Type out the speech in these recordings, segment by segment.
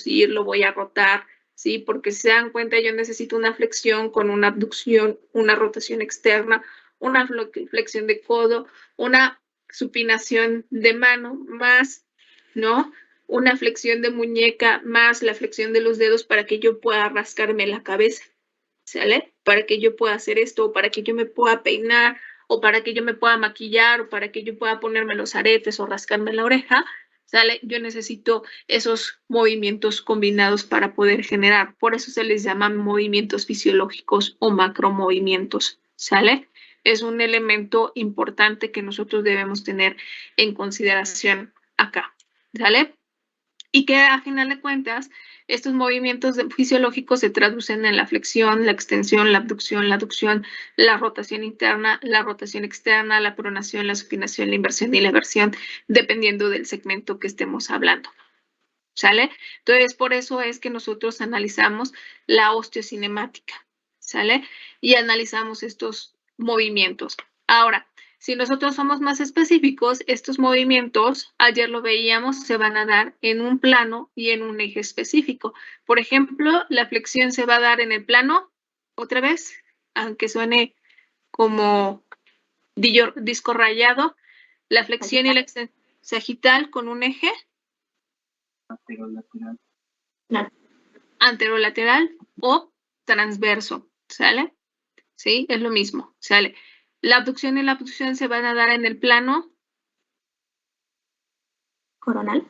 lo voy a rotar, ¿sí? Porque si se dan cuenta, yo necesito una flexión con una abducción, una rotación externa, una flexión de codo, una supinación de mano, más, ¿no? Una flexión de muñeca, más la flexión de los dedos para que yo pueda rascarme la cabeza, ¿sale? Para que yo pueda hacer esto, o para que yo me pueda peinar, o para que yo me pueda maquillar, o para que yo pueda ponerme los aretes o rascarme la oreja, ¿sale? Yo necesito esos movimientos combinados para poder generar. Por eso se les llaman movimientos fisiológicos o macromovimientos, ¿sale? Es un elemento importante que nosotros debemos tener en consideración acá, ¿sale? Y que a final de cuentas, estos movimientos fisiológicos se traducen en la flexión, la extensión, la abducción, la aducción, la rotación interna, la rotación externa, la pronación, la supinación, la inversión y la eversión, dependiendo del segmento que estemos hablando. ¿Sale? Entonces, por eso es que nosotros analizamos la osteocinemática, ¿sale? Y analizamos estos movimientos. Ahora, si nosotros somos más específicos, estos movimientos, ayer lo veíamos, se van a dar en un plano y en un eje específico. Por ejemplo, la flexión se va a dar en el plano, otra vez, aunque suene como disco rayado, la flexión y la extensión sagital con un eje anterolateral o transverso, ¿sale? Sí, es lo mismo, ¿sale? La abducción y la abducción se van a dar en el plano coronal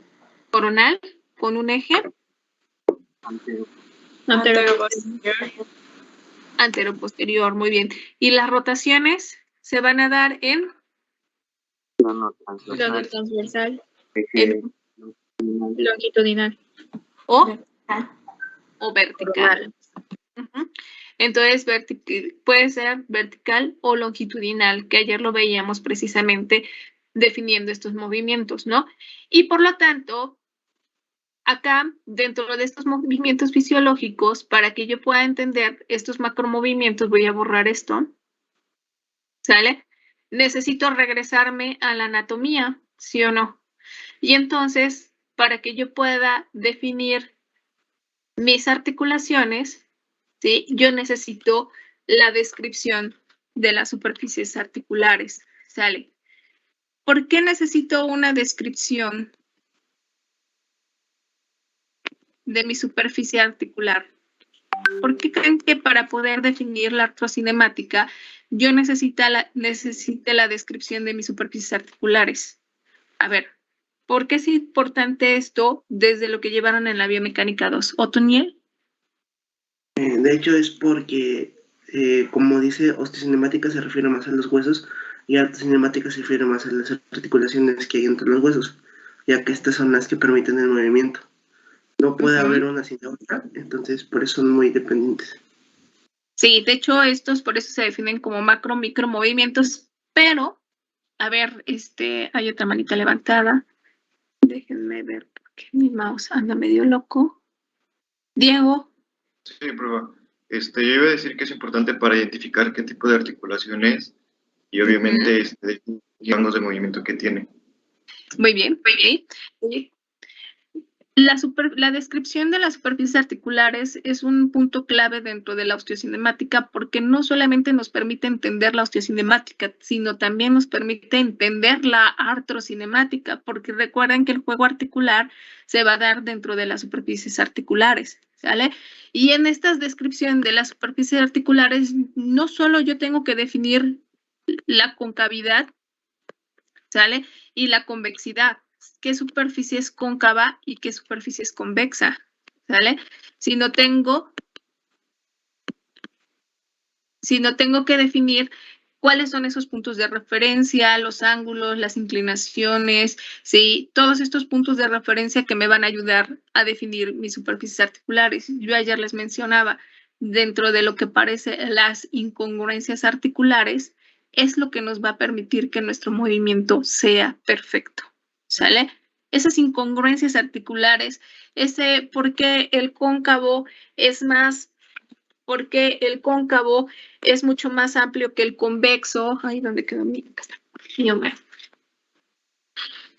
con un eje antero-posterior, muy bien. Y las rotaciones se van a dar en plano transversal, longitudinal o vertical. Entonces, puede ser vertical o longitudinal, que ayer lo veíamos precisamente definiendo estos movimientos, ¿no? Y por lo tanto, acá, dentro de estos movimientos fisiológicos, para que yo pueda entender estos macromovimientos, voy a borrar esto, ¿sale? Necesito regresarme a la anatomía, ¿sí o no? Y entonces, para que yo pueda definir mis articulaciones, ¿sí? Yo necesito la descripción de las superficies articulares, ¿sale? ¿Por qué necesito una descripción de mi superficie articular? ¿Por qué creen que para poder definir la artrocinemática yo necesite la descripción de mis superficies articulares? A ver, ¿por qué es importante esto desde lo que llevaron en la biomecánica 2? ¿Otoniel? De hecho es porque, como dice, osteocinemática se refiere más a los huesos y artrocinemática se refiere más a las articulaciones que hay entre los huesos, ya que estas son las que permiten el movimiento. No puede haber una sin la otra, entonces por eso son muy dependientes. Sí, de hecho estos por eso se definen como macro, micro movimientos, pero, a ver, hay otra manita levantada. Déjenme ver, porque mi mouse anda medio loco. Diego. Sí, prueba. Yo iba a decir que es importante para identificar qué tipo de articulación es y obviamente rangos de movimiento que tiene. Muy bien, muy bien. La descripción de las superficies articulares es un punto clave dentro de la osteocinemática porque no solamente nos permite entender la osteocinemática, sino también nos permite entender la artrocinemática, porque recuerden que el juego articular se va a dar dentro de las superficies articulares, ¿sale? Y en esta descripción de las superficies articulares, no solo yo tengo que definir la concavidad, ¿sale? Y la convexidad. ¿Qué superficie es cóncava y qué superficie es convexa? ¿Sale? Si no tengo que definir cuáles son esos puntos de referencia, los ángulos, las inclinaciones, ¿sí? Todos estos puntos de referencia que me van a ayudar a definir mis superficies articulares. Yo ayer les mencionaba, dentro de lo que parece las incongruencias articulares, es lo que nos va a permitir que nuestro movimiento sea perfecto, ¿sale? Esas incongruencias articulares, por qué el cóncavo es más, porque el cóncavo es mucho más amplio que el convexo. Ay, ¿dónde quedó mi? Acá está.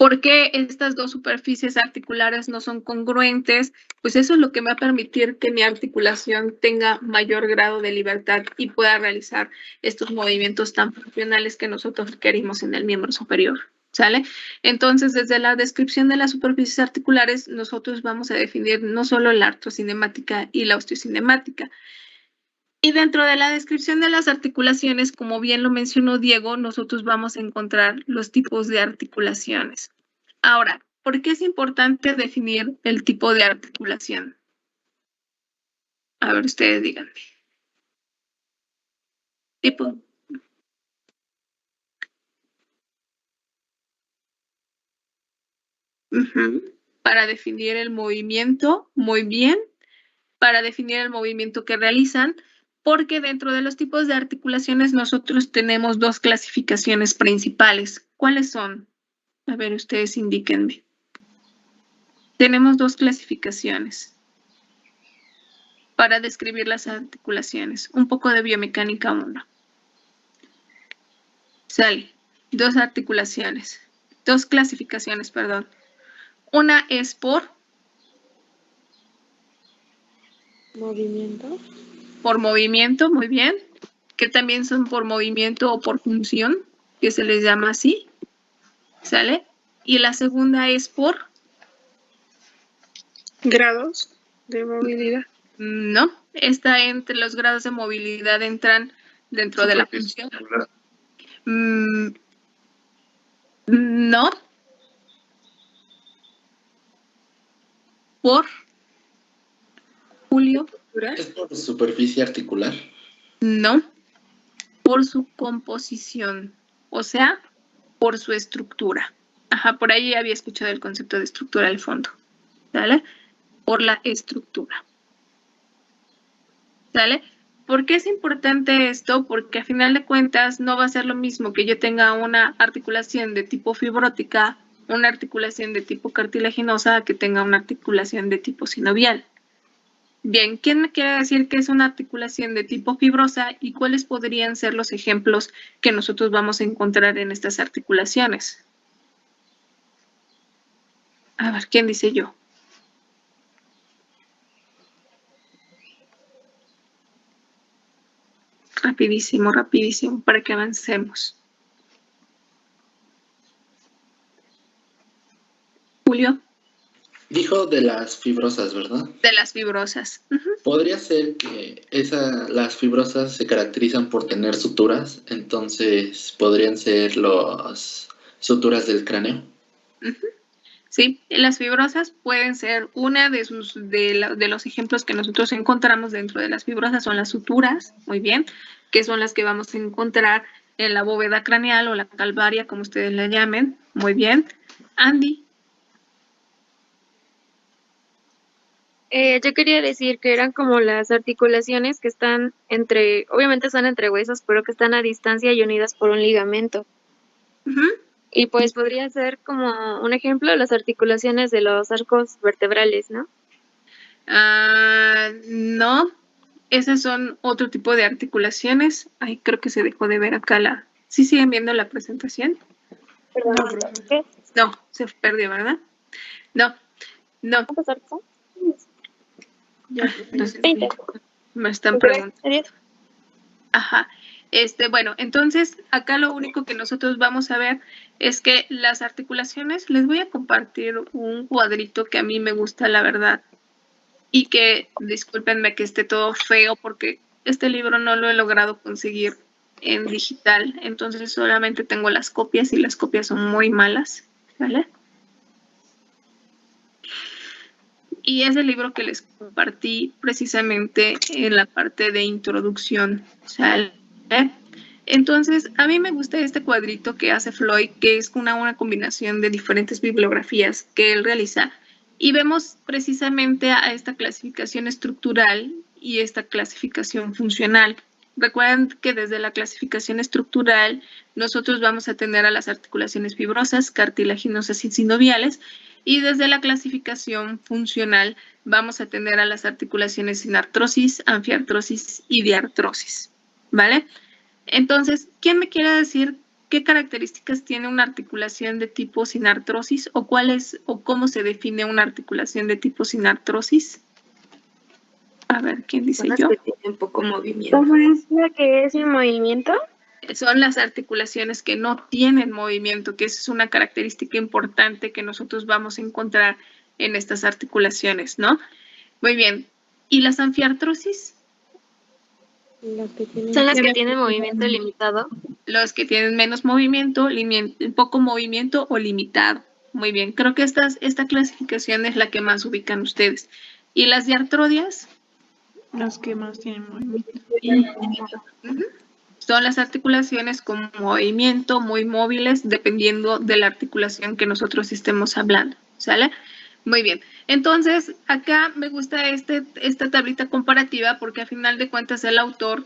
¿Por qué estas dos superficies articulares no son congruentes? Pues eso es lo que me va a permitir que mi articulación tenga mayor grado de libertad y pueda realizar estos movimientos tan funcionales que nosotros requerimos en el miembro superior. ¿Sale? Entonces, desde la descripción de las superficies articulares, nosotros vamos a definir no solo la artrocinemática y la osteocinemática. Y dentro de la descripción de las articulaciones, como bien lo mencionó Diego, nosotros vamos a encontrar los tipos de articulaciones. Ahora, ¿por qué es importante definir el tipo de articulación? A ver, ustedes díganme. Tipo. Para definir el movimiento, muy bien. Para definir el movimiento que realizan, porque dentro de los tipos de articulaciones nosotros tenemos dos clasificaciones principales. ¿Cuáles son? A ver, ustedes indíquenme. Tenemos dos clasificaciones para describir las articulaciones. Un poco de biomecánica 1. Sale. Dos articulaciones. Dos clasificaciones, perdón. Una es por movimiento. Por movimiento, muy bien. Que también son por movimiento o por función, que se les llama así. ¿Sale? Y la segunda es por Grados de movilidad. No, está entre los grados de movilidad entran dentro de la función. No. Por Julio. ¿Es por superficie articular? No. Por su composición, o sea, por su estructura. Ajá, por ahí había escuchado el concepto de estructura al fondo. ¿Sale? Por la estructura. ¿Sale? ¿Por qué es importante esto? Porque a final de cuentas no va a ser lo mismo que yo tenga una articulación de tipo fibrótica, una articulación de tipo cartilaginosa, que tenga una articulación de tipo sinovial. Bien, ¿quién me quiere decir qué es una articulación de tipo fibrosa y cuáles podrían ser los ejemplos que nosotros vamos a encontrar en estas articulaciones? A ver, ¿quién dice yo? Rapidísimo, rapidísimo, para que avancemos. Julio. Dijo de las fibrosas, ¿verdad? De las fibrosas. Podría ser que las fibrosas se caracterizan por tener suturas, entonces podrían ser las suturas del cráneo. Sí, las fibrosas pueden ser una de los ejemplos que nosotros encontramos dentro de las fibrosas son las suturas, muy bien, que son las que vamos a encontrar en la bóveda craneal o la calvaria, como ustedes la llamen, muy bien. Andy. Yo quería decir que eran como las articulaciones que están obviamente son entre huesos, pero que están a distancia y unidas por un ligamento. Y pues podría ser como un ejemplo las articulaciones de los arcos vertebrales, ¿no? No, esas son otro tipo de articulaciones. Ay, creo que se dejó de ver acá ¿Sí siguen viendo la presentación? Perdón, ¿qué? No, se perdió, ¿verdad? No. ¿Cuántos arcos son? No sé, 20. me están preguntando. Ajá. Bueno, entonces acá lo único que nosotros vamos a ver es que las articulaciones, les voy a compartir un cuadrito que a mí me gusta, la verdad, y que discúlpenme que esté todo feo porque este libro no lo he logrado conseguir en digital, entonces solamente tengo las copias y las copias son muy malas, ¿vale? Y es el libro que les compartí precisamente en la parte de introducción, ¿sale? Entonces, a mí me gusta este cuadrito que hace Floyd, que es una combinación de diferentes bibliografías que él realiza. Y vemos precisamente a esta clasificación estructural y esta clasificación funcional. Recuerden que desde la clasificación estructural nosotros vamos a tener a las articulaciones fibrosas, cartilaginosas y sinoviales, y desde la clasificación funcional vamos a tener a las articulaciones sin artrosis, anfiartrosis y diartrosis, ¿vale? Entonces, ¿quién me quiere decir ¿qué características tiene una articulación de tipo sinartrosis o cómo se define una articulación de tipo sinartrosis? A ver, ¿quién dice yo? Que tienen poco movimiento. ¿Cómo es la que es sin movimiento? Son las articulaciones que no tienen movimiento, que esa es una característica importante que nosotros vamos a encontrar en estas articulaciones, ¿no? Muy bien. ¿Y las anfiartrosis? Son las que tienen movimiento limitado. Los que tienen menos movimiento, poco movimiento o limitado. Muy bien. Creo que esta clasificación es la que más ubican ustedes. ¿Y las diartrodias? Las que más tienen movimiento. Son las articulaciones con movimiento, muy móviles, dependiendo de la articulación que nosotros estemos hablando, ¿sale? Muy bien. Entonces, acá me gusta esta tablita comparativa porque a final de cuentas el autor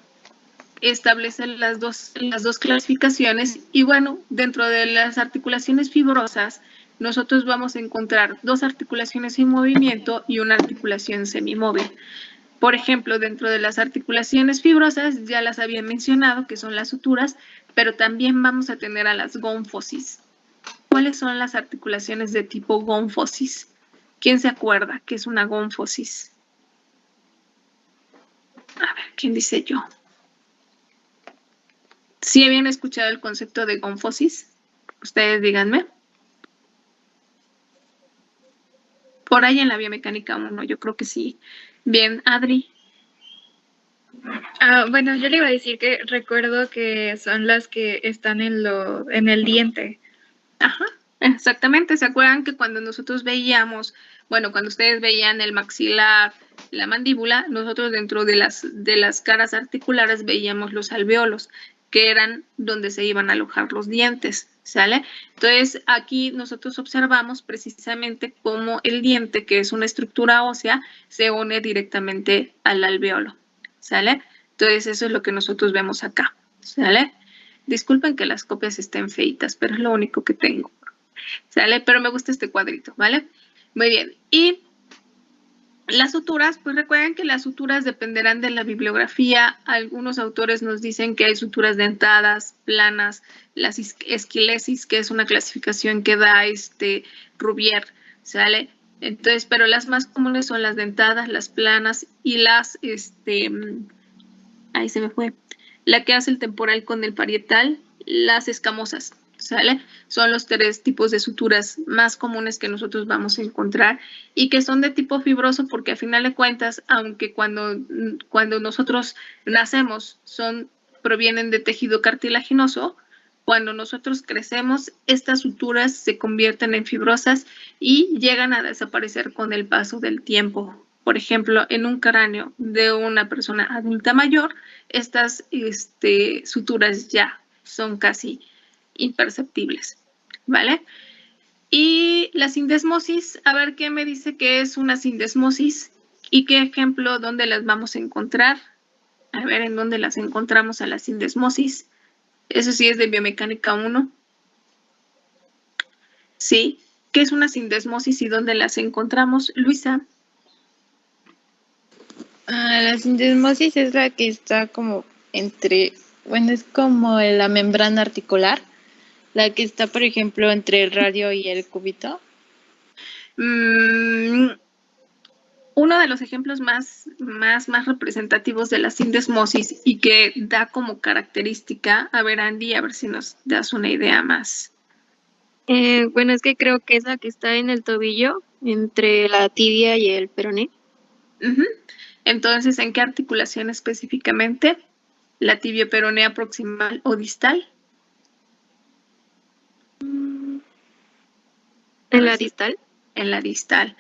establece las dos clasificaciones y bueno, dentro de las articulaciones fibrosas, nosotros vamos a encontrar 2 articulaciones sin movimiento y una articulación semimóvil. Por ejemplo, dentro de las articulaciones fibrosas, ya las había mencionado, que son las suturas, pero también vamos a tener a las gónfosis. ¿Cuáles son las articulaciones de tipo gónfosis? ¿Quién se acuerda qué es una gónfosis? A ver, ¿quién dice yo? ¿Sí habían escuchado el concepto de gónfosis? Ustedes díganme. Por ahí en la biomecánica 1, yo creo que sí. Bien, Adri. Bueno, yo le iba a decir que recuerdo que son las que están en el diente. Ajá, exactamente. ¿Se acuerdan que cuando nosotros veíamos, bueno, cuando ustedes veían el maxilar, la mandíbula, nosotros dentro de las caras articulares veíamos los alveolos, que eran donde se iban a alojar los dientes, ¿sale? Entonces, aquí nosotros observamos precisamente cómo el diente, que es una estructura ósea, se une directamente al alveolo, ¿sale? Entonces, eso es lo que nosotros vemos acá, ¿sale? Disculpen que las copias estén feitas, pero es lo único que tengo, ¿sale? Pero me gusta este cuadrito, ¿vale? Muy bien. Y las suturas, pues recuerden que las suturas dependerán de la bibliografía. Algunos autores nos dicen que hay suturas dentadas, planas, las esquilesis, que es una clasificación que da Rubier, ¿sale? Entonces, pero las más comunes son las dentadas, las planas y las, ahí se me fue, la que hace el temporal con el parietal, las escamosas, ¿sale? Son los 3 tipos de suturas más comunes que nosotros vamos a encontrar y que son de tipo fibroso porque a final de cuentas, aunque cuando nosotros nacemos provienen de tejido cartilaginoso, cuando nosotros crecemos, estas suturas se convierten en fibrosas y llegan a desaparecer con el paso del tiempo. Por ejemplo, en un cráneo de una persona adulta mayor, estas suturas ya son casi imperceptibles, ¿vale? Y la sindesmosis, a ver qué me dice que es una sindesmosis y qué ejemplo, dónde las vamos a encontrar. A ver en dónde las encontramos a la sindesmosis. Eso sí es de biomecánica 1. Sí, ¿qué es una sindesmosis y dónde las encontramos? Luisa. La sindesmosis es la que está como es como la membrana articular, la que está, por ejemplo, entre el radio y el cúbito. Uno de los ejemplos más representativos de la sindesmosis y que da como característica, a ver Andy, a ver si nos das una idea más. Bueno, es que creo que es la que está en el tobillo, entre la tibia y el peroné. Entonces, ¿en qué articulación específicamente? ¿La tibio-peronea proximal o distal? ¿En la distal? En la distal.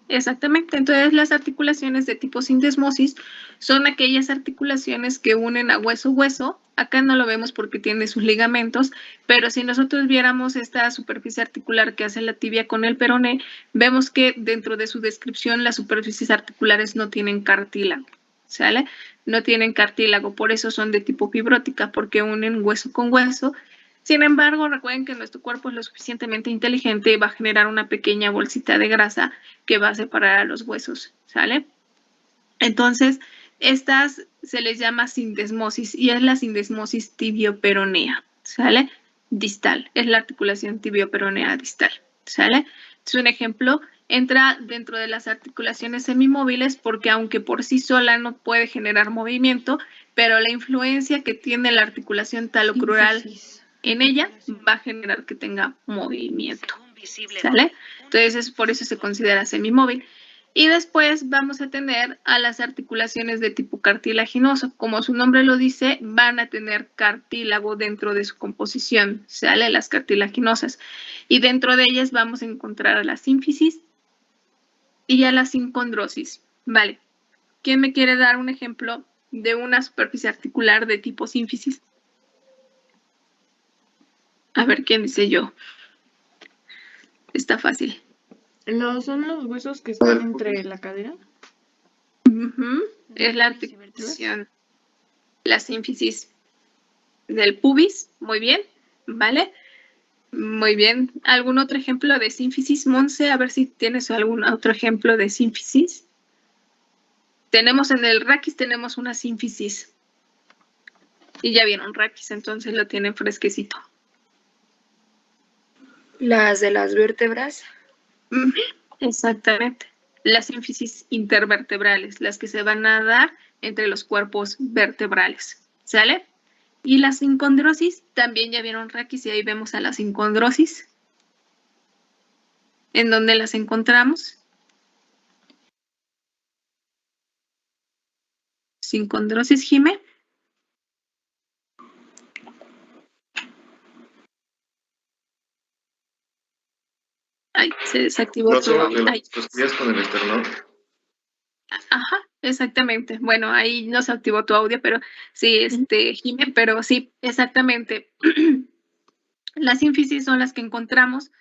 Exactamente. Entonces, las articulaciones de tipo sindesmosis son aquellas articulaciones que unen a hueso-hueso. Acá no lo vemos porque tiene sus ligamentos, pero si nosotros viéramos esta superficie articular que hace la tibia con el peroné, vemos que dentro de su descripción las superficies articulares no tienen cartílago, ¿sale? No tienen cartílago, por eso son de tipo fibrótica, porque unen hueso con hueso. Sin embargo, recuerden que nuestro cuerpo es lo suficientemente inteligente y va a generar una pequeña bolsita de grasa que va a separar a los huesos, ¿sale? Entonces, estas se les llama sindesmosis y es la sindesmosis tibio-peronea, ¿sale? Distal, es la articulación tibioperonea distal, ¿sale? Es un ejemplo, entra dentro de las articulaciones semimóviles porque aunque por sí sola no puede generar movimiento, pero la influencia que tiene la articulación talocrural en ella va a generar que tenga movimiento, ¿sale? Entonces, por eso se considera semimóvil. Y después vamos a tener a las articulaciones de tipo cartilaginoso. Como su nombre lo dice, van a tener cartílago dentro de su composición, ¿sale? Las cartilaginosas. Y dentro de ellas vamos a encontrar a la sínfisis y a la sincondrosis, ¿vale? ¿Quién me quiere dar un ejemplo de una superficie articular de tipo sínfisis? A ver, ¿quién dice yo? Está fácil. ¿Son los huesos que están entre la cadera? Es la articulación, la sínfisis del pubis, muy bien, ¿vale? Muy bien. ¿Algún otro ejemplo de sínfisis, Monse? A ver si tienes algún otro ejemplo de sínfisis. Tenemos en el raquis, tenemos una sínfisis. Y ya vieron raquis, entonces lo tienen fresquecito. Las de las vértebras. Exactamente. Las sínfisis intervertebrales, las que se van a dar entre los cuerpos vertebrales, ¿sale? Y la sincondrosis, también ya vieron raquis y ahí vemos a la sincondrosis. ¿En dónde las encontramos? Sincondrosis, Jime. Ay, se desactivó No tu son de ay. las costillas con el esternón. Ajá, exactamente. Bueno, ahí no se activó tu audio, pero sí, Jime, pero sí, exactamente. Las sínfisis son las que encontramos.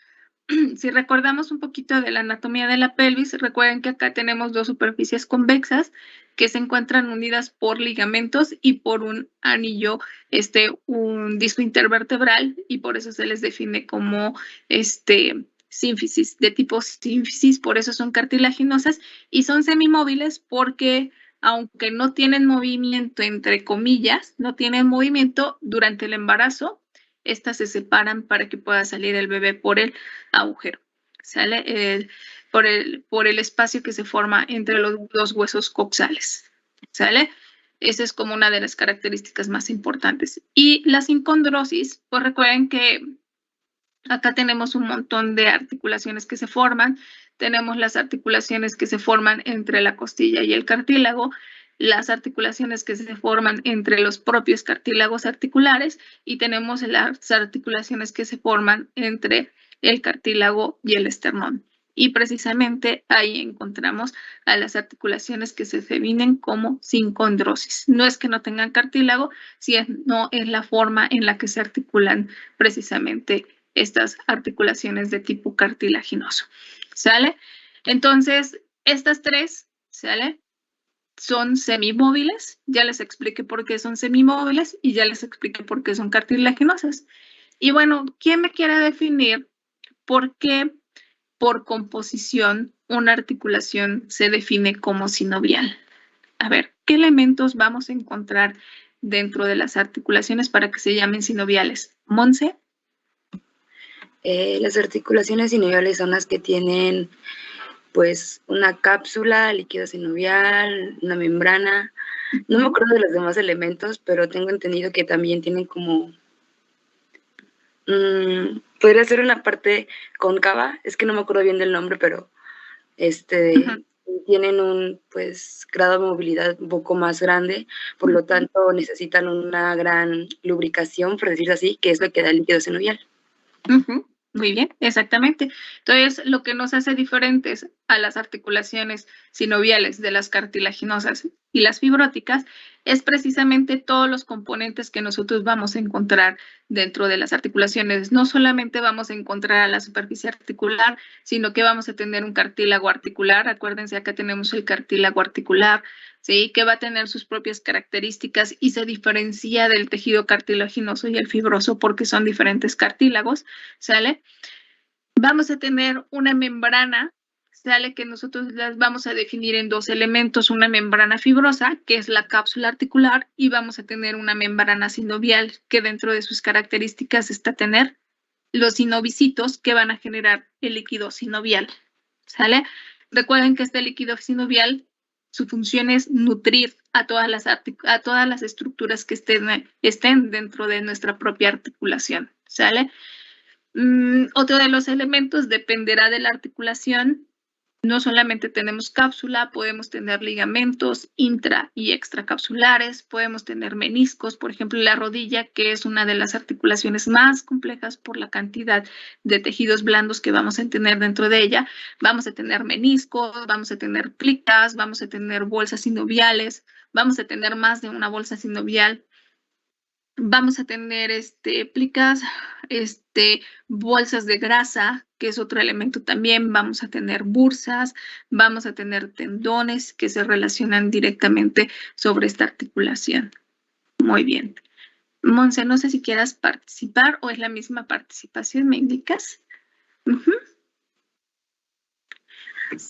Si recordamos un poquito de la anatomía de la pelvis, recuerden que acá tenemos dos superficies convexas que se encuentran unidas por ligamentos y por un anillo, un disco intervertebral, y por eso se les define como sínfisis, de tipo sínfisis, por eso son cartilaginosas y son semimóviles porque aunque no tienen movimiento, entre comillas, no tienen movimiento durante el embarazo, estas se separan para que pueda salir el bebé por el agujero, ¿sale? Por el espacio que se forma entre los dos huesos coxales, ¿sale? Esa es como una de las características más importantes. Y la sincondrosis, pues recuerden que acá tenemos un montón de articulaciones que se forman. Tenemos las articulaciones que se forman entre la costilla y el cartílago, las articulaciones que se forman entre los propios cartílagos articulares y tenemos las articulaciones que se forman entre el cartílago y el esternón. Y precisamente ahí encontramos a las articulaciones que se definen como sincondrosis. No es que no tengan cartílago, sino es la forma en la que se articulan precisamente estas articulaciones de tipo cartilaginoso, ¿sale? Entonces, estas tres, ¿sale? Son semimóviles, ya les expliqué por qué son semimóviles y ya les expliqué por qué son cartilaginosas. Y bueno, ¿quién me quiere definir por qué por composición una articulación se define como sinovial? A ver, ¿qué elementos vamos a encontrar dentro de las articulaciones para que se llamen sinoviales? Monse. Las articulaciones sinoviales son las que tienen pues una cápsula, líquido sinovial, una membrana. No me acuerdo de los demás elementos, pero tengo entendido que también tienen como podría ser una parte cóncava, es que no me acuerdo bien del nombre, pero tienen un pues grado de movilidad un poco más grande, por lo tanto necesitan una gran lubricación, por decirlo así, que es lo que da el líquido sinovial. Muy bien, exactamente. Entonces, lo que nos hace diferentes a las articulaciones sinoviales de las cartilaginosas y las fibróticas es precisamente todos los componentes que nosotros vamos a encontrar dentro de las articulaciones. No solamente vamos a encontrar a la superficie articular, sino que vamos a tener un cartílago articular. Acuérdense, acá tenemos el cartílago articular, ¿sí? Que va a tener sus propias características y se diferencia del tejido cartilaginoso y el fibroso porque son diferentes cartílagos, ¿sale? Vamos a tener una membrana, sale que nosotros las vamos a definir en dos elementos, una membrana fibrosa, que es la cápsula articular, y vamos a tener una membrana sinovial, que dentro de sus características está tener los sinovicitos que van a generar el líquido sinovial, ¿sale? Recuerden que este líquido sinovial, su función es nutrir a todas las estructuras que estén dentro de nuestra propia articulación, ¿sale? Otro de los elementos dependerá de la articulación. No solamente tenemos cápsula, podemos tener ligamentos intra y extracapsulares, podemos tener meniscos, por ejemplo, la rodilla, que es una de las articulaciones más complejas por la cantidad de tejidos blandos que vamos a tener dentro de ella. Vamos a tener meniscos, vamos a tener plicas, vamos a tener bolsas sinoviales, vamos a tener más de una bolsa sinovial. Vamos a tener plicas, bolsas de grasa, que es otro elemento también. Vamos a tener bursas, vamos a tener tendones que se relacionan directamente sobre esta articulación. Muy bien. Monse, no sé si quieras participar o es la misma participación, ¿me indicas?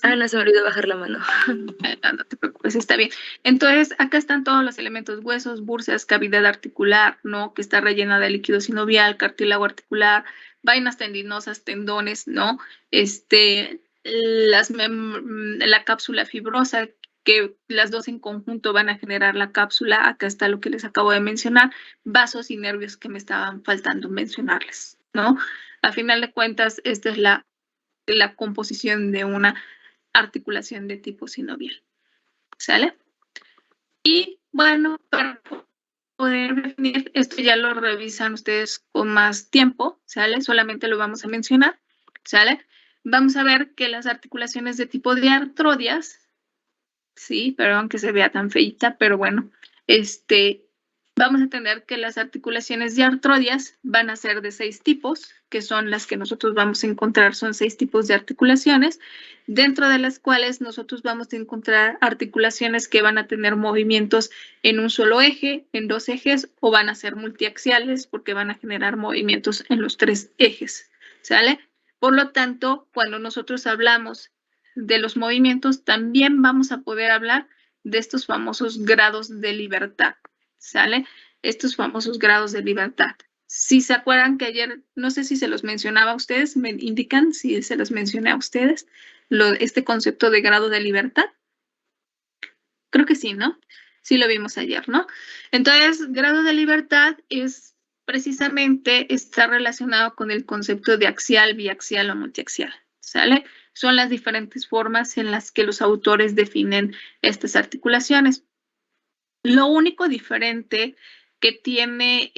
Ana, se me olvidó bajar la mano. No te preocupes, está bien. Entonces, acá están todos los elementos: huesos, bursas, cavidad articular, ¿no? Que está rellena de líquido sinovial, cartílago articular, vainas tendinosas, tendones, ¿no? La cápsula fibrosa, que las dos en conjunto van a generar la cápsula. Acá está lo que les acabo de mencionar, vasos y nervios que me estaban faltando mencionarles, ¿no? A final de cuentas, esta es la composición de una articulación de tipo sinovial, ¿sale? Y bueno, para poder definir, esto ya lo revisan ustedes con más tiempo, ¿sale? Solamente lo vamos a mencionar, ¿sale? Vamos a ver que las articulaciones de tipo diartrodias, sí, perdón que se vea tan feita, pero bueno, vamos a tener que las articulaciones diartrodias van a ser de 6 tipos, que son las que nosotros vamos a encontrar. Son 6 tipos de articulaciones, dentro de las cuales nosotros vamos a encontrar articulaciones que van a tener movimientos en un solo eje, en 2 ejes, o van a ser multiaxiales porque van a generar movimientos en los 3 ejes, ¿sale? Por lo tanto, cuando nosotros hablamos de los movimientos, también vamos a poder hablar de estos famosos grados de libertad, ¿sale? Estos famosos grados de libertad. Si se acuerdan que ayer, no sé si se los mencionaba a ustedes, me indican si se los mencioné a ustedes, este concepto de grado de libertad. Creo que sí, ¿no? Sí lo vimos ayer, ¿no? Entonces, grado de libertad es precisamente, está relacionado con el concepto de axial, biaxial o multiaxial, ¿sale? Son las diferentes formas en las que los autores definen estas articulaciones. Lo único diferente que tiene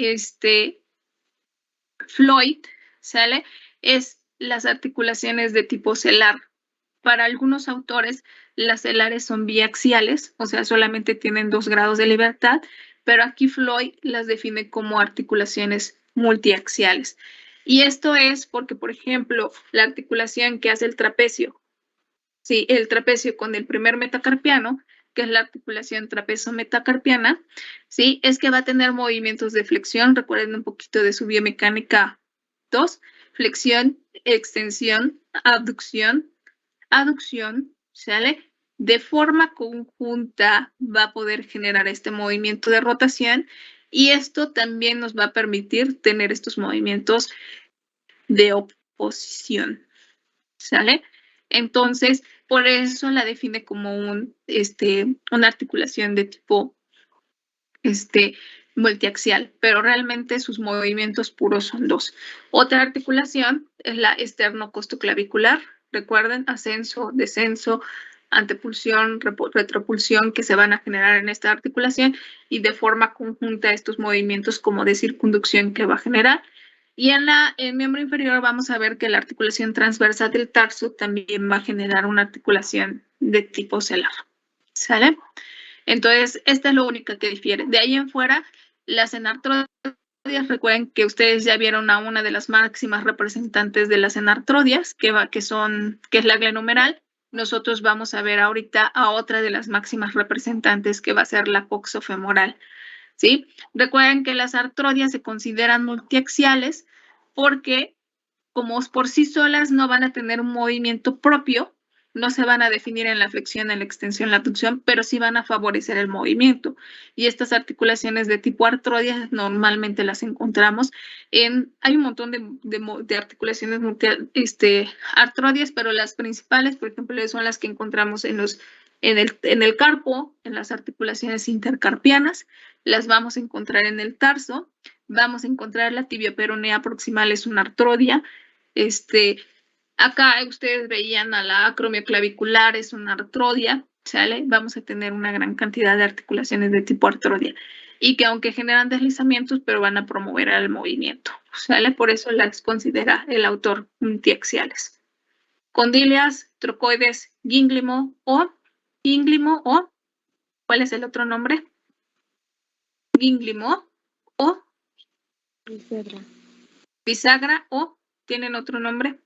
Floyd, ¿sale? Es las articulaciones de tipo celar. Para algunos autores, las celares son biaxiales, o sea, solamente tienen 2 grados de libertad, pero aquí Floyd las define como articulaciones multiaxiales. Y esto es porque, por ejemplo, la articulación que hace el trapecio, sí, el trapecio con el primer metacarpiano, que es la articulación trapezo-metacarpiana, ¿sí? Es que va a tener movimientos de flexión. Recuerden un poquito de su biomecánica 2, flexión, extensión, aducción, ¿sale? De forma conjunta va a poder generar este movimiento de rotación, y esto también nos va a permitir tener estos movimientos de oposición, ¿sale? Entonces, por eso la define como una articulación de tipo multiaxial, pero realmente sus movimientos puros son 2. Otra articulación es la esternocostoclavicular. Recuerden, ascenso, descenso, antepulsión, retropulsión que se van a generar en esta articulación, y de forma conjunta estos movimientos como de circunducción que va a generar. Y en el miembro inferior vamos a ver que la articulación transversa del tarso también va a generar una articulación de tipo celar, ¿sale? Entonces, esta es lo único que difiere. De ahí en fuera, las enartrodias, recuerden que ustedes ya vieron a una de las máximas representantes de las enartrodias, que es la glenohumeral. Nosotros vamos a ver ahorita a otra de las máximas representantes, que va a ser la coxofemoral, ¿sí? Recuerden que las artrodias se consideran multiaxiales porque, como por sí solas no van a tener un movimiento propio, no se van a definir en la flexión, en la extensión, en la abducción, pero sí van a favorecer el movimiento. Y estas articulaciones de tipo artrodia normalmente las encontramos hay un montón de articulaciones artrodias, pero las principales, por ejemplo, son las que encontramos en el carpo, en las articulaciones intercarpianas, las vamos a encontrar en el tarso, vamos a encontrar la tibia peronea proximal, es una artrodia. Acá ustedes veían a la acromioclavicular, es una artrodia, ¿sale? Vamos a tener una gran cantidad de articulaciones de tipo artrodia y que aunque generan deslizamientos, pero van a promover el movimiento, ¿sale? Por eso las considera el autor multiaxiales. Condilias, trocoides, gínglimo o, ¿cuál es el otro nombre? Gínglimo o bisagra o, ¿tienen otro nombre?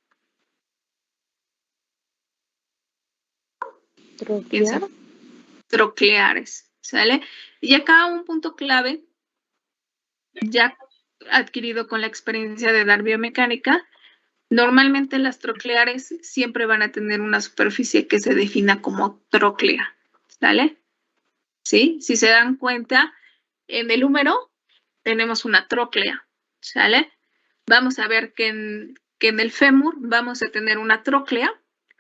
Trocleares, ¿sale? Y acá un punto clave, ya adquirido con la experiencia de dar biomecánica, normalmente las trocleares siempre van a tener una superficie que se defina como tróclea, ¿sale? ¿Sí? Si se dan cuenta, en el húmero tenemos una tróclea, ¿sale? Vamos a ver que en el fémur vamos a tener una tróclea,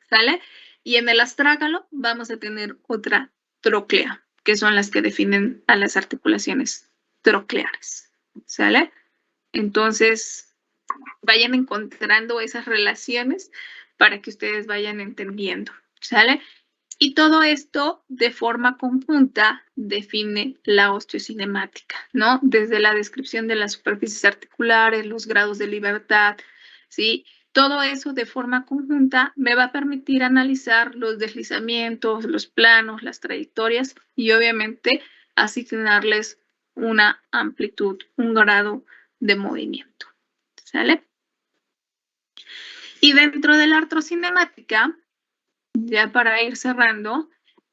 ¿sale? Y en el astrágalo vamos a tener otra tróclea, que son las que definen a las articulaciones trocleares, ¿sale? Entonces, vayan encontrando esas relaciones para que ustedes vayan entendiendo, ¿sale? Y todo esto de forma conjunta define la osteocinemática, ¿no? Desde la descripción de las superficies articulares, los grados de libertad, ¿sí? Todo eso de forma conjunta me va a permitir analizar los deslizamientos, los planos, las trayectorias y obviamente asignarles una amplitud, un grado de movimiento, ¿sale? Y dentro de la artrocinemática, ya para ir cerrando,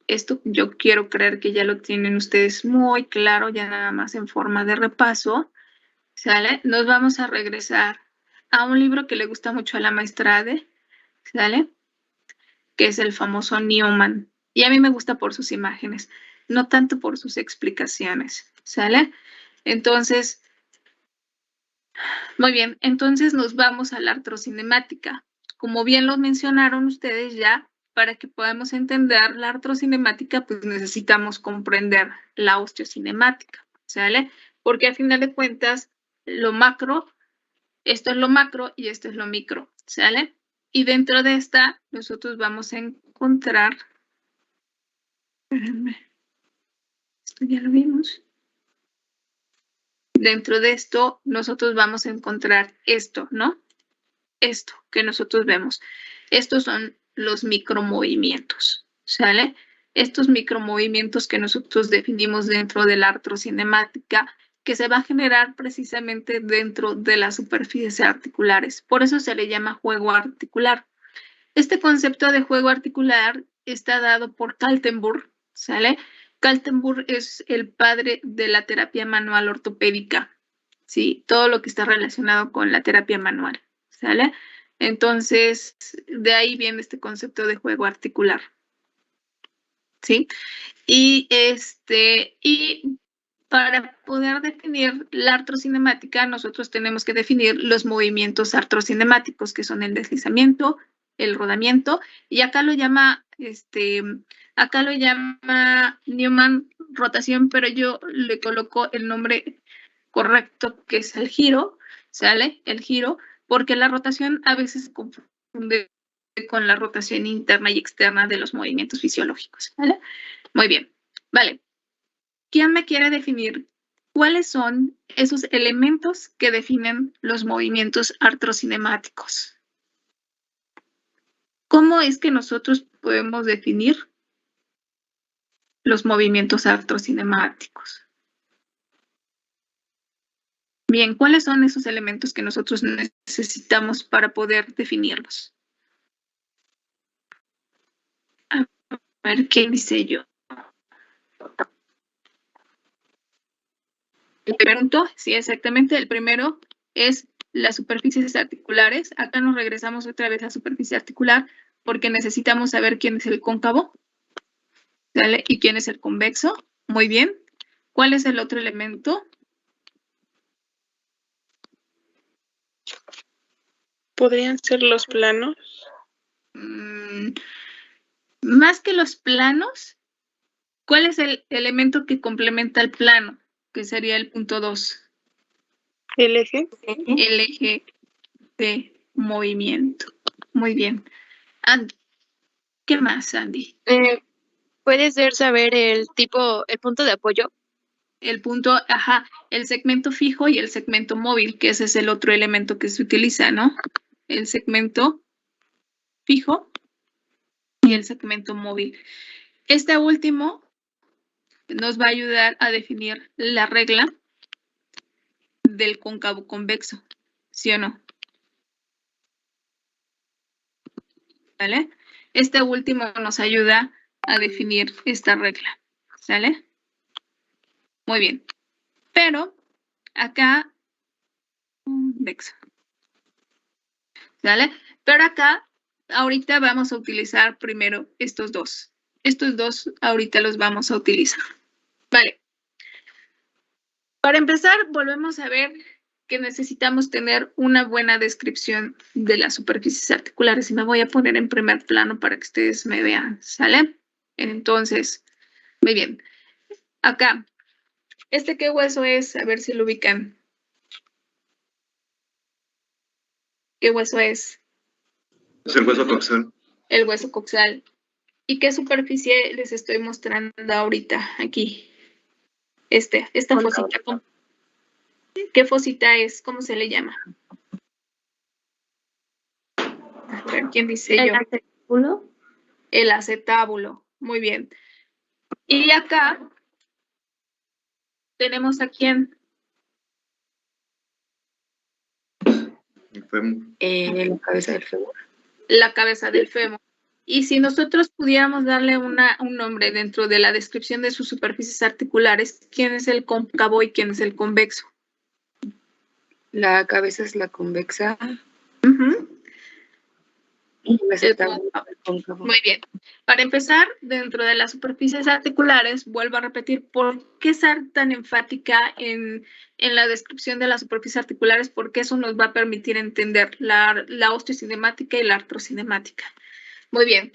esto yo quiero creer que ya lo tienen ustedes muy claro, ya nada más en forma de repaso, ¿sale? Nos vamos a regresar a un libro que le gusta mucho a la maestra Ade, ¿sale? Que es el famoso Newman. Y a mí me gusta por sus imágenes, no tanto por sus explicaciones, ¿sale? Entonces, muy bien, entonces nos vamos a la artrocinemática. Como bien lo mencionaron ustedes ya, para que podamos entender la artrocinemática, pues necesitamos comprender la osteocinemática, ¿sale? Porque a final de cuentas, lo macro, esto es lo macro y esto es lo micro, ¿sale? Y dentro de esta, nosotros vamos a encontrar, espérenme, esto ya lo vimos. Dentro de esto, nosotros vamos a encontrar esto, ¿no? Esto que nosotros vemos. Estos son los micromovimientos, ¿sale? Estos micromovimientos que nosotros definimos dentro de la artrocinemática, que se va a generar precisamente dentro de las superficies articulares. Por eso se le llama juego articular. Este concepto de juego articular está dado por Kaltenburg, ¿sale? Kaltenburg es el padre de la terapia manual ortopédica, ¿sí? Todo lo que está relacionado con la terapia manual, ¿sale? Entonces, de ahí viene este concepto de juego articular, ¿sí? Y para poder definir la artrocinemática, nosotros tenemos que definir los movimientos artrocinemáticos, que son el deslizamiento, el rodamiento, y acá lo llama Newman rotación, pero yo le coloco el nombre correcto, que es el giro, ¿sale? El giro, porque la rotación a veces se confunde con la rotación interna y externa de los movimientos fisiológicos, ¿vale? Muy bien, vale. ¿Quién me quiere definir cuáles son esos elementos que definen los movimientos artrocinemáticos? ¿Cómo es que nosotros podemos definir los movimientos artrocinemáticos? Bien, ¿cuáles son esos elementos que nosotros necesitamos para poder definirlos? A ver, ¿qué dice yo? El pregunto, sí, exactamente. El primero es las superficies articulares. Acá nos regresamos otra vez a superficie articular. porque necesitamos saber quién es el cóncavo, ¿sale? Y quién es el convexo. Muy bien. ¿Cuál es el otro elemento? ¿Podrían ser los planos? Más que los planos, ¿cuál es el elemento que complementa el plano? Que sería el punto 2. ¿El eje? El eje de movimiento. Muy bien. Andy. ¿Qué más, Andy? Puede ser saber el punto de apoyo. El punto, el segmento fijo y el segmento móvil, que ese es el otro elemento que se utiliza, ¿no? El segmento fijo y el segmento móvil. Este último nos va a ayudar a definir la regla del cóncavo convexo, ¿sí o no? ¿Vale? Este último nos ayuda a definir esta regla, ¿sale? Muy bien. Pero acá, convexo, ¿sale? Pero acá, ahorita vamos a utilizar primero estos dos. Estos dos ahorita los vamos a utilizar. Vale. Para empezar, volvemos a ver que necesitamos tener una buena descripción de las superficies articulares y me voy a poner en primer plano para que ustedes me vean, ¿sale? Entonces, muy bien. Acá, ¿qué hueso es? A ver si lo ubican. ¿Qué hueso es? Es el hueso coxal. El hueso coxal. ¿Y qué superficie les estoy mostrando ahorita? Aquí. Esta fosita. ¿Qué fosita es? ¿Cómo se le llama? A ver, ¿quién dice yo? ¿El acetábulo? El acetábulo. Muy bien. Y acá tenemos a quién. La cabeza del fémur. La cabeza del fémur. Y si nosotros pudiéramos darle un nombre dentro de la descripción de sus superficies articulares, ¿quién es el cóncavo y quién es el convexo? La cabeza es la convexa. Y el cóncavo. Muy bien. Para empezar, dentro de las superficies articulares, vuelvo a repetir, ¿por qué ser tan enfática en la descripción de las superficies articulares? Porque eso nos va a permitir entender la osteocinemática y la artrocinemática. Muy bien.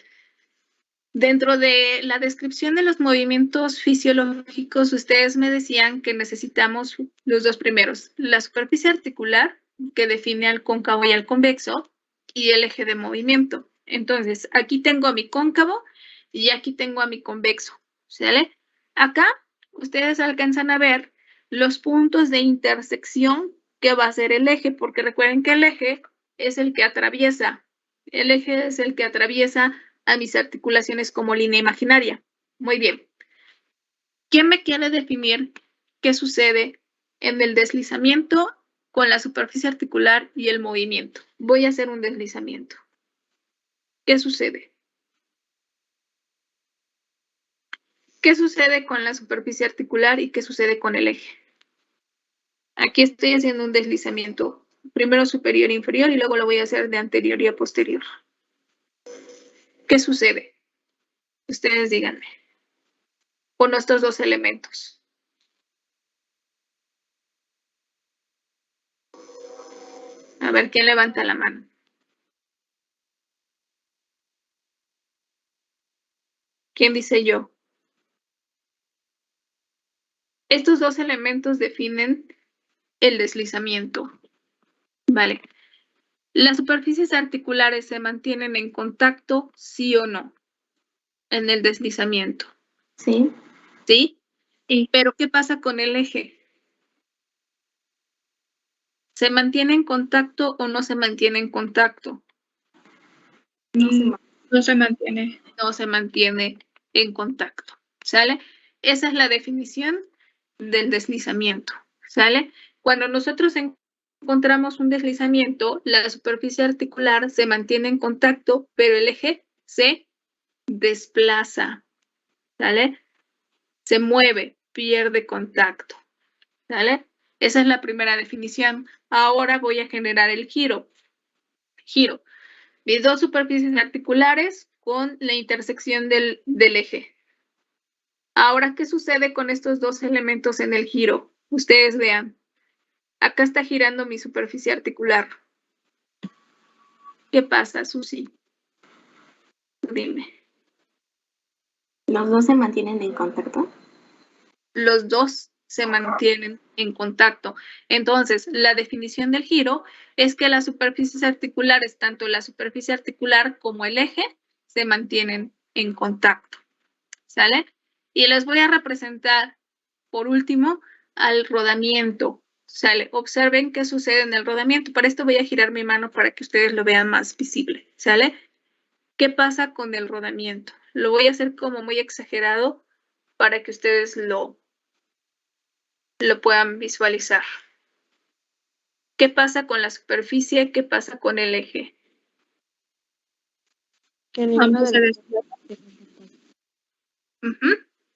Dentro de la descripción de los movimientos fisiológicos, ustedes me decían que necesitamos los dos primeros. La superficie articular, que define al cóncavo y al convexo, y el eje de movimiento. Entonces, aquí tengo a mi cóncavo y aquí tengo a mi convexo, ¿sale? Acá, ustedes alcanzan a ver los puntos de intersección que va a ser el eje, porque recuerden que el eje es el que atraviesa. El eje es el que atraviesa a mis articulaciones como línea imaginaria. Muy bien. ¿Quién me quiere definir qué sucede en el deslizamiento con la superficie articular y el movimiento? Voy a hacer un deslizamiento. ¿Qué sucede? ¿Qué sucede con la superficie articular y qué sucede con el eje? Aquí estoy haciendo un deslizamiento, primero superior e inferior y luego lo voy a hacer de anterior y a posterior. ¿Qué sucede? Ustedes díganme. Con estos dos elementos. A ver, ¿quién levanta la mano? ¿Quién dice yo? Estos dos elementos definen el deslizamiento. Vale. ¿Las superficies articulares se mantienen en contacto, sí o no? En el deslizamiento. Sí. ¿Sí? Sí. Pero ¿qué pasa con el eje? ¿Se mantiene en contacto o no se mantiene en contacto? No se mantiene. No se mantiene en contacto. ¿Sale? Esa es la definición del deslizamiento. ¿Sale? Cuando nosotros encontramos un deslizamiento, la superficie articular se mantiene en contacto, pero el eje se desplaza. ¿Sale? Se mueve, pierde contacto. ¿Sale? Esa es la primera definición. Ahora voy a generar el giro. Giro. Mis dos superficies articulares con la intersección del eje. Ahora, ¿qué sucede con estos dos elementos en el giro? Ustedes vean. Acá está girando mi superficie articular. ¿Qué pasa, Susi? Dime. ¿Los dos se mantienen en contacto? Los dos se mantienen en contacto. Entonces, la definición del giro es que las superficies articulares, tanto la superficie articular como el eje, se mantienen en contacto. ¿Sale? Y les voy a representar, por último, al rodamiento. ¿Sale? Observen qué sucede en el rodamiento. Para esto voy a girar mi mano para que ustedes lo vean más visible. ¿Sale? ¿Qué pasa con el rodamiento? Lo voy a hacer como muy exagerado para que ustedes lo puedan visualizar. ¿Qué pasa con la superficie? ¿Qué pasa con el eje? Que ninguno de los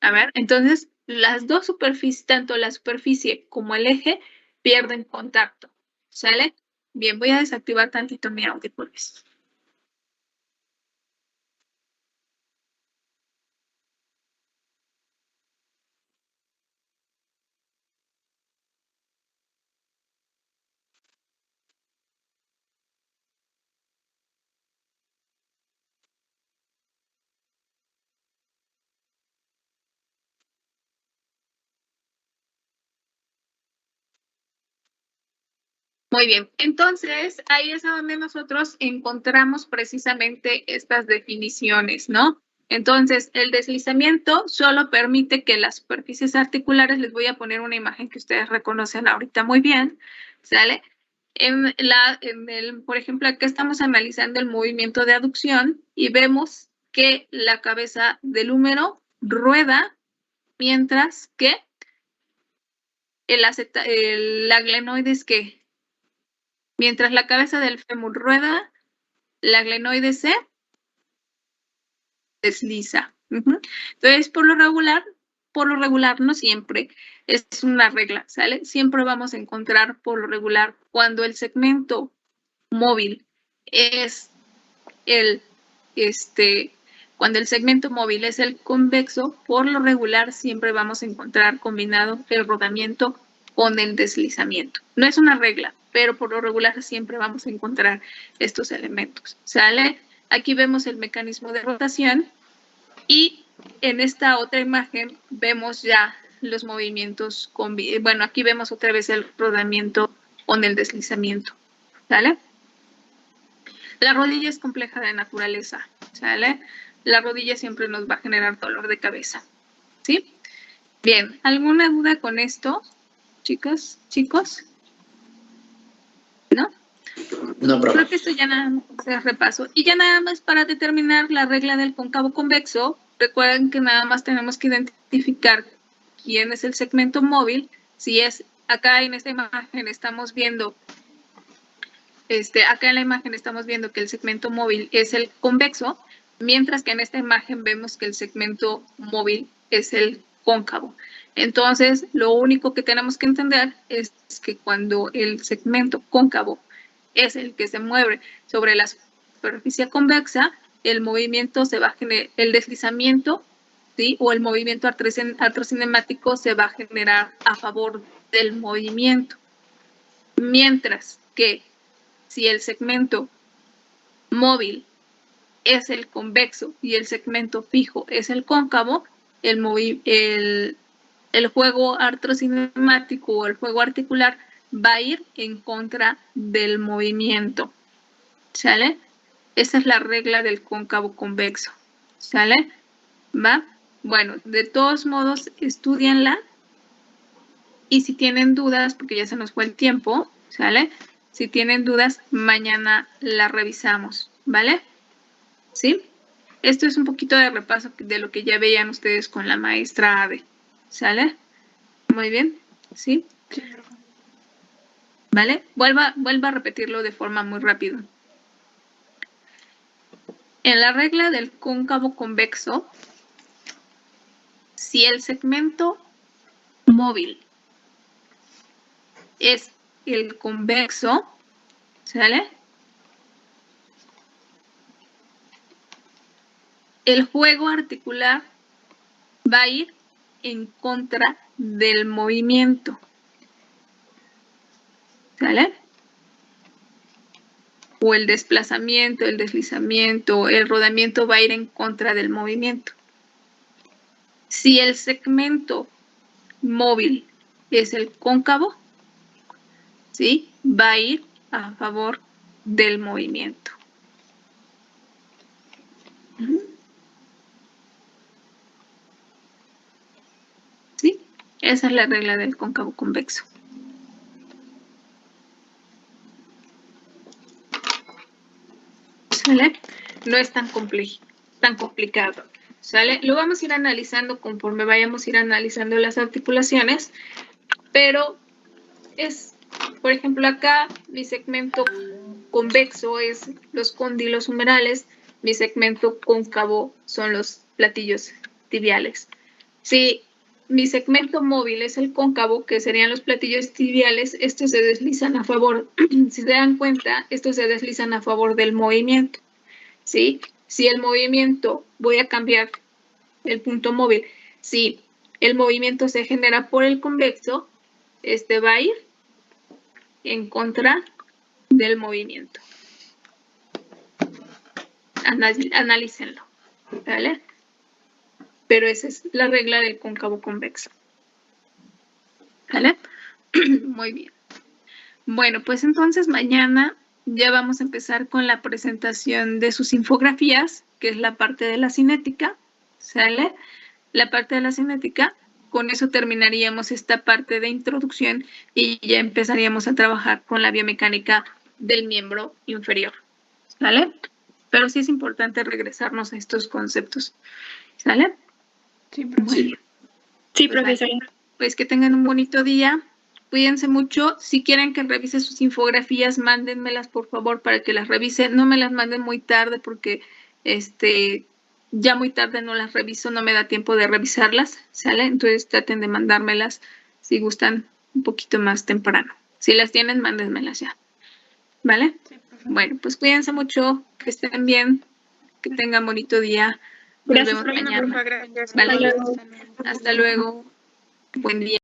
A ver, entonces las dos superficies, tanto la superficie como el eje, pierden contacto. ¿Sale? Bien, voy a desactivar tantito mi audio por eso. Muy bien, entonces ahí es donde nosotros encontramos precisamente estas definiciones, ¿no? Entonces, el deslizamiento solo permite que las superficies articulares, les voy a poner una imagen que ustedes reconocen ahorita muy bien, ¿sale? Por ejemplo, acá estamos analizando el movimiento de aducción y vemos que la cabeza del húmero rueda, mientras que la glenoides, ¿qué? Mientras la cabeza del fémur rueda, la glenoide se desliza. Entonces, por lo regular, no siempre, es una regla, ¿sale? Siempre vamos a encontrar por lo regular cuando el segmento móvil es cuando el segmento móvil es el convexo, por lo regular siempre vamos a encontrar combinado el rodamiento con el deslizamiento. No es una regla, pero por lo regular siempre vamos a encontrar estos elementos, ¿sale? Aquí vemos el mecanismo de rotación y en esta otra imagen vemos ya los movimientos, bueno, aquí vemos otra vez el rodamiento con el deslizamiento, ¿sale? La rodilla es compleja de naturaleza, ¿sale? La rodilla siempre nos va a generar dolor de cabeza, ¿sí? Bien, ¿alguna duda con esto, chicos? ¿No? No, profe. Creo que esto ya nada más es repaso. Y ya nada más para determinar la regla del cóncavo convexo, recuerden que nada más tenemos que identificar quién es el segmento móvil. Si es acá en esta imagen estamos viendo, acá en la imagen estamos viendo que el segmento móvil es el convexo, mientras que en esta imagen vemos que el segmento móvil es el cóncavo. Entonces, lo único que tenemos que entender es que cuando el segmento cóncavo es el que se mueve sobre la superficie convexa, el movimiento se va a generar, el deslizamiento, ¿sí? O el movimiento artrocinemático se va a generar a favor del movimiento. Mientras que si el segmento móvil es el convexo y el segmento fijo es el cóncavo, el juego artrocinemático o el juego articular va a ir en contra del movimiento, ¿sale? Esa es la regla del cóncavo convexo, ¿sale? ¿Va? Bueno, de todos modos, estudienla y si tienen dudas, porque ya se nos fue el tiempo, ¿sale? Si tienen dudas, mañana la revisamos, ¿vale? ¿Sí? Esto es un poquito de repaso de lo que ya veían ustedes con la maestra Ade, ¿sale? Muy bien, ¿sí? ¿Vale? Vuelva a repetirlo de forma muy rápida. En la regla del cóncavo convexo, si el segmento móvil es el convexo, ¿sale? el juego articular va a ir en contra del movimiento. ¿Sale? O el desplazamiento, el deslizamiento, el rodamiento va a ir en contra del movimiento. Si el segmento móvil es el cóncavo, ¿sí? Va a ir a favor del movimiento. ¿Sí? Esa es la regla del cóncavo convexo. ¿Sale? No es tan complicado. ¿Sale? Lo vamos a ir analizando conforme vayamos a ir analizando las articulaciones, pero es, por ejemplo, acá mi segmento convexo es los cóndilos humerales, mi segmento cóncavo son los platillos tibiales. Si mi segmento móvil es el cóncavo, que serían los platillos tibiales, estos se deslizan a favor, si se dan cuenta, estos se deslizan a favor del movimiento, ¿sí? Si el movimiento, voy a cambiar el punto móvil, si el movimiento se genera por el convexo, este va a ir en contra del movimiento. Analícenlo, ¿vale? Pero esa es la regla del cóncavo convexo. ¿Vale? Muy bien. Bueno, pues entonces mañana ya vamos a empezar con la presentación de sus infografías, que es la parte de la cinética. ¿Sale? La parte de la cinética, con eso terminaríamos esta parte de introducción y ya empezaríamos a trabajar con la biomecánica del miembro inferior. ¿Sale? Pero sí es importante regresarnos a estos conceptos. ¿Sale? Sí, profesor. Sí, profesora. Pues que tengan un bonito día. Cuídense mucho. Si quieren que revise sus infografías, mándenmelas, por favor, para que las revise. No me las manden muy tarde porque ya muy tarde no las reviso, no me da tiempo de revisarlas, ¿sale? Entonces traten de mandármelas si gustan un poquito más temprano. Si las tienen, mándenmelas ya. ¿Vale? Sí, bueno, pues cuídense mucho, que estén bien, que tengan bonito día. Nos Gracias, vemos mañana. profe, gracias. Vale. Hasta luego. Hasta luego. Buen día.